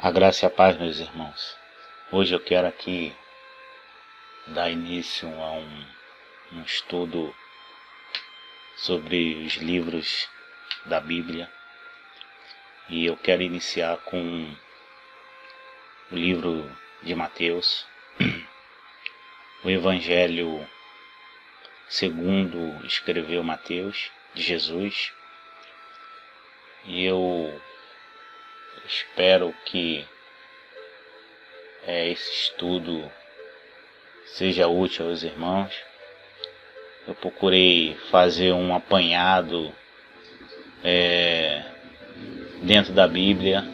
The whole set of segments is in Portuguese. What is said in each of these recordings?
A graça e a paz, meus irmãos. Hoje eu quero aqui dar início a um estudo sobre os livros da Bíblia. E eu quero iniciar com o livro de Mateus, o Evangelho segundo escreveu Mateus, de Jesus. E eu espero que esse estudo seja útil aos irmãos. Eu procurei fazer um apanhado dentro da Bíblia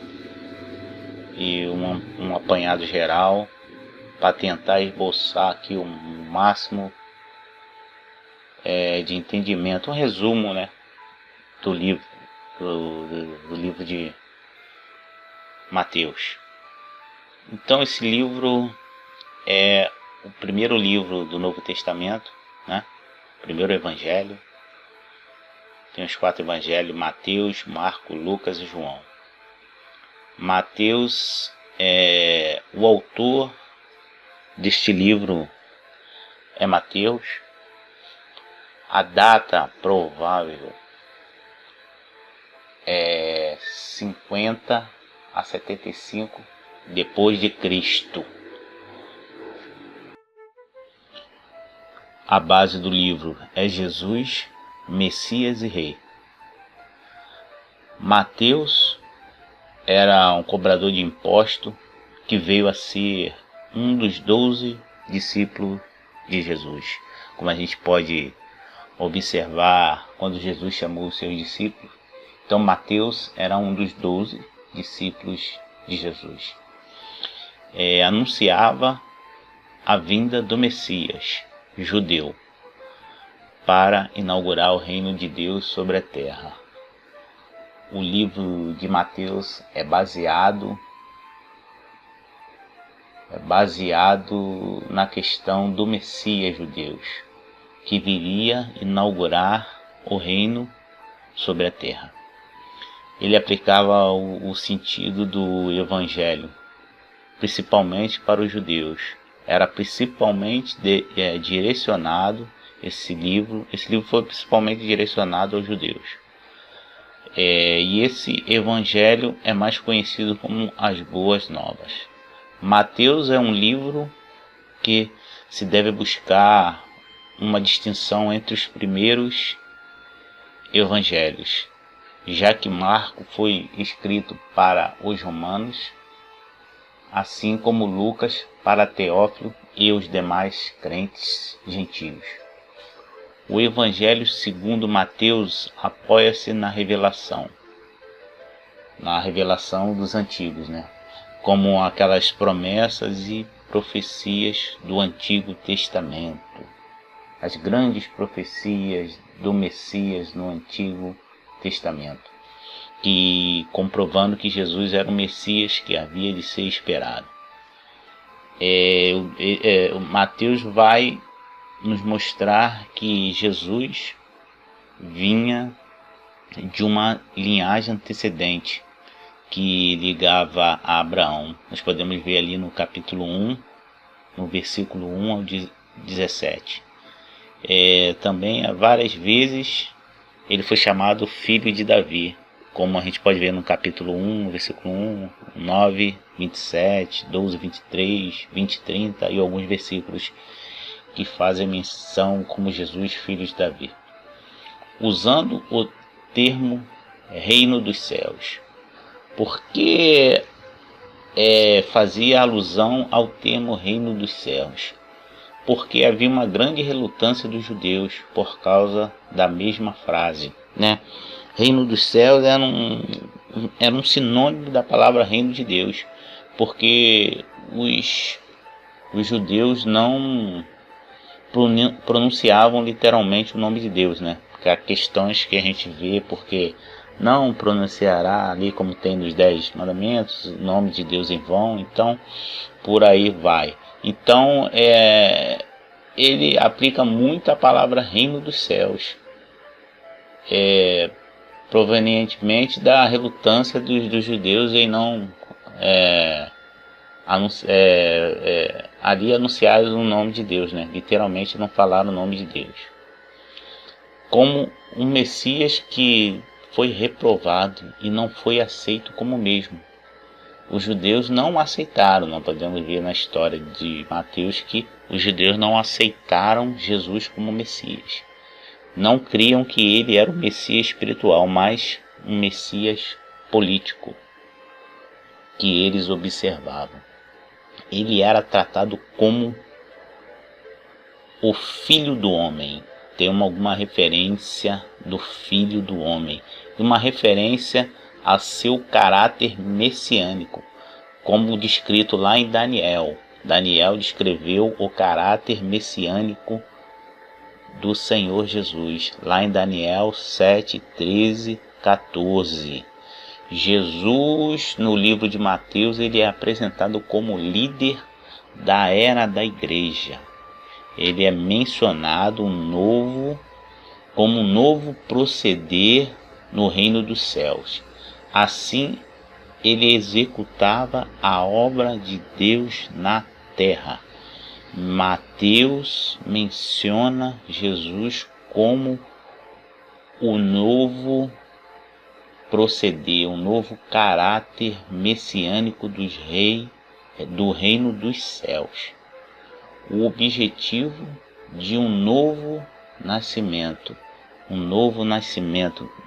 e um apanhado geral para tentar esboçar aqui o máximo de entendimento, um resumo, do livro, do livro de Mateus. Então esse livro é o primeiro livro do Novo Testamento, o primeiro evangelho. Tem os 4 evangelhos: Mateus, Marcos, Lucas e João. Mateus o autor deste livro é Mateus. A data provável é 50 a 75 depois de Cristo. A base do livro é Jesus, Messias e Rei. Mateus era um cobrador de imposto que veio a ser um dos 12 discípulos de Jesus. Como a gente pode observar quando Jesus chamou os seus discípulos. Então Mateus era um dos 12 discípulos de Jesus. Anunciava a vinda do Messias judeu para inaugurar o reino de Deus sobre a terra. O livro de Mateus é baseado na questão do Messias judeu, que viria inaugurar o reino sobre a terra. Ele aplicava o sentido do evangelho, principalmente para os judeus. Era principalmente direcionado, esse livro foi principalmente direcionado aos judeus. E esse evangelho é mais conhecido como as Boas Novas. Mateus é um livro que se deve buscar uma distinção entre os primeiros evangelhos, já que Marcos foi escrito para os romanos, assim como Lucas para Teófilo e os demais crentes gentios. O Evangelho segundo Mateus apoia-se na revelação dos antigos, como aquelas promessas e profecias do Antigo Testamento, as grandes profecias do Messias no Antigo Testamento, que comprovando que Jesus era o Messias que havia de ser esperado. Mateus vai nos mostrar que Jesus vinha de uma linhagem antecedente que ligava a Abraão. Nós podemos ver ali no capítulo 1, no versículo 1 ao 17. Também várias vezes ele foi chamado filho de Davi, como a gente pode ver no capítulo 1, versículo 1, 9, 27, 12, 23, 20, 30 e alguns versículos que fazem menção como Jesus, filho de Davi. Usando o termo reino dos céus. Porque fazia alusão ao termo reino dos céus? Porque havia uma grande relutância dos judeus por causa da mesma frase, Reino dos céus era um sinônimo da palavra reino de Deus, porque os judeus não pronunciavam literalmente o nome de Deus, Porque há questões que a gente vê, porque não pronunciará ali, como tem nos 10 mandamentos, o nome de Deus em vão, então por aí vai. Então ele aplica muito a palavra reino dos céus, provenientemente da relutância dos judeus em não ali anunciaram o nome de Deus, né? Literalmente não falaram o nome de Deus. Como um Messias que foi reprovado e não foi aceito como mesmo. Os judeus não aceitaram, nós podemos ver na história de Mateus que os judeus não aceitaram Jesus como Messias. Não criam que ele era o Messias espiritual, mas um Messias político que eles observavam. Ele era tratado como o Filho do Homem. Tem alguma referência do Filho do Homem, uma referência a seu caráter messiânico, como descrito lá em Daniel. Daniel descreveu o caráter messiânico do Senhor Jesus, lá em Daniel 7, 13, 14. Jesus, no livro de Mateus, ele é apresentado como líder da era da igreja. Ele é mencionado como um novo proceder no reino dos céus. Assim, ele executava a obra de Deus na terra. Mateus menciona Jesus como o novo proceder, um novo caráter messiânico do reino dos céus. O objetivo de um novo nascimento,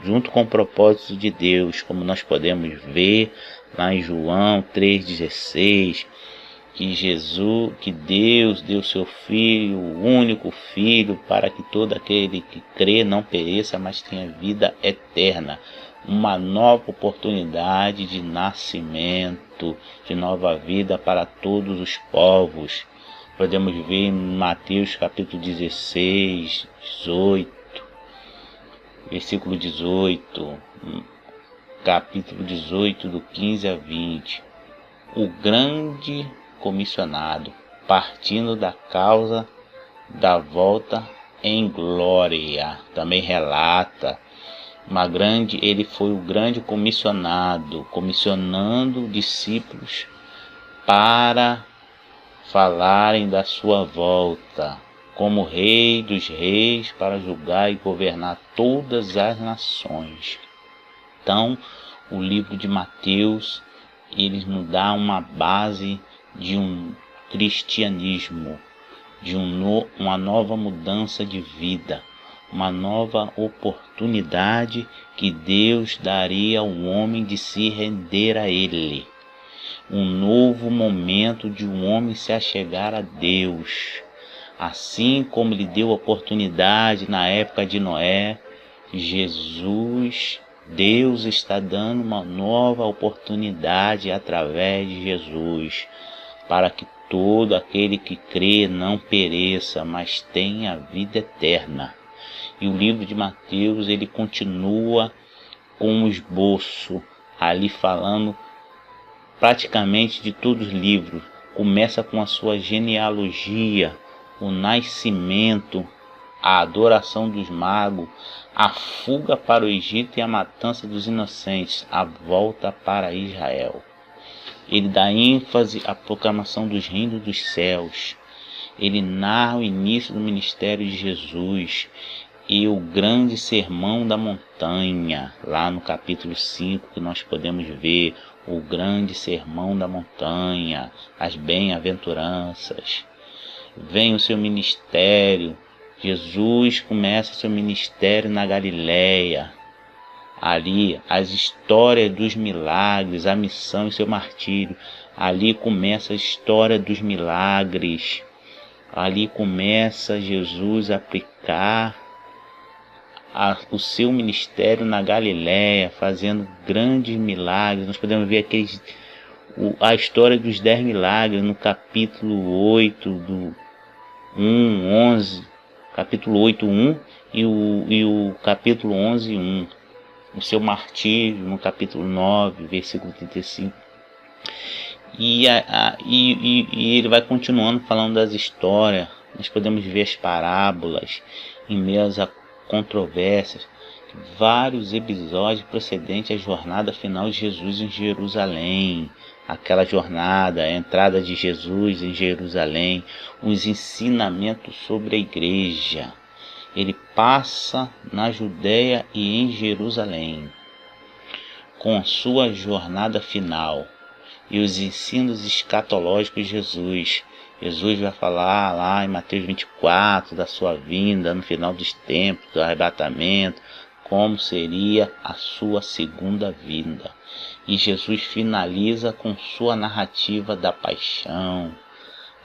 junto com o propósito de Deus, como nós podemos ver lá em João 3,16, que Deus deu seu Filho, o único Filho, para que todo aquele que crê não pereça, mas tenha vida eterna. Uma nova oportunidade de nascimento, de nova vida para todos os povos. Podemos ver em Mateus capítulo 16, 18, versículo 18, capítulo 18, do 15 a 20. O grande comissionado, partindo da causa da volta em glória, também relata ele foi o grande comissionado, comissionando discípulos para falarem da sua volta, como Rei dos Reis, para julgar e governar todas as nações. Então, o livro de Mateus, ele nos dá uma base de um cristianismo, de uma nova mudança de vida, uma nova oportunidade que Deus daria ao homem de se render a Ele. Um novo momento de um homem se achegar a Deus. Assim como Ele deu oportunidade na época de Noé, Deus está dando uma nova oportunidade através de Jesus, para que todo aquele que crê não pereça, mas tenha vida eterna. E o livro de Mateus, ele continua com um esboço, ali falando praticamente de todos os livros. Começa com a sua genealogia, o nascimento, a adoração dos magos, a fuga para o Egito e a matança dos inocentes, a volta para Israel. Ele dá ênfase à proclamação dos reinos dos céus. Ele narra o início do ministério de Jesus e o grande sermão da montanha, lá no capítulo 5, que nós podemos ver o grande sermão da montanha, as bem-aventuranças. Vem o seu ministério. Jesus começa seu ministério na Galileia. Ali, as histórias dos milagres, a missão e seu martírio. Ali começa a história dos milagres. Ali começa Jesus a aplicar o seu ministério na Galileia, fazendo grandes milagres. Nós podemos ver a história dos 10 milagres no capítulo 8, do 11, capítulo 8, 1 e o capítulo 11, 1. O seu martírio no capítulo 9, versículo 35. E ele vai continuando falando das histórias. Nós podemos ver as parábolas em meio controvérsias, vários episódios procedentes à jornada final de Jesus em Jerusalém. Aquela jornada, a entrada de Jesus em Jerusalém, os ensinamentos sobre a igreja. Ele passa na Judéia e em Jerusalém, com a sua jornada final e os ensinos escatológicos de Jesus. Jesus vai falar lá em Mateus 24 da sua vinda no final dos tempos, do arrebatamento, como seria a sua segunda vinda. E Jesus finaliza com sua narrativa da paixão,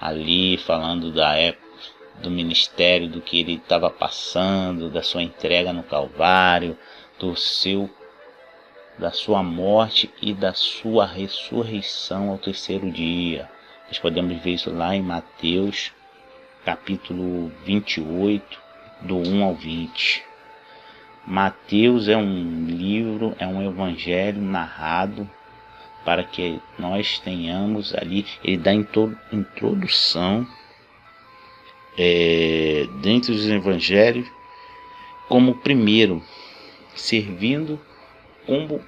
ali falando da época do ministério, do que ele estava passando, da sua entrega no Calvário, da sua morte e da sua ressurreição ao terceiro dia. Nós podemos ver isso lá em Mateus capítulo 28, do 1 ao 20. Mateus é um livro, é um evangelho narrado para que nós tenhamos ali, ele dá introdução dentro dos evangelhos como primeiro, servindo como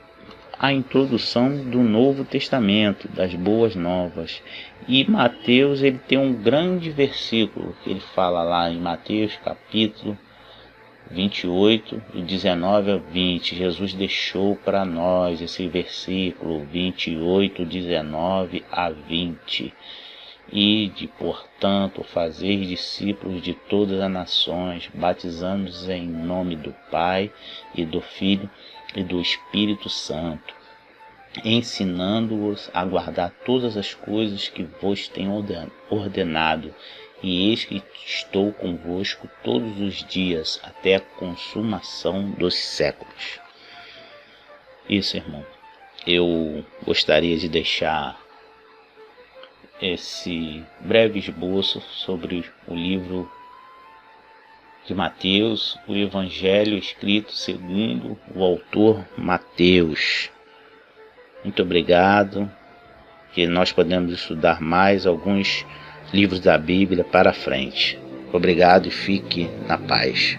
a introdução do Novo Testamento, das Boas Novas. E Mateus, ele tem um grande versículo que ele fala lá em Mateus capítulo 28, de 19 a 20, Jesus deixou para nós esse versículo 28, 19 a 20. Ide, portanto, fazer discípulos de todas as nações, batizando-os em nome do Pai e do Filho e do Espírito Santo, ensinando-os a guardar todas as coisas que vos tenho ordenado. E eis que estou convosco todos os dias, até a consumação dos séculos. Isso, irmão. Eu gostaria de deixar esse breve esboço sobre o livro de Mateus, o Evangelho escrito segundo o autor Mateus. Muito obrigado, que nós podemos estudar mais alguns livros da Bíblia para frente. Obrigado e fique na paz.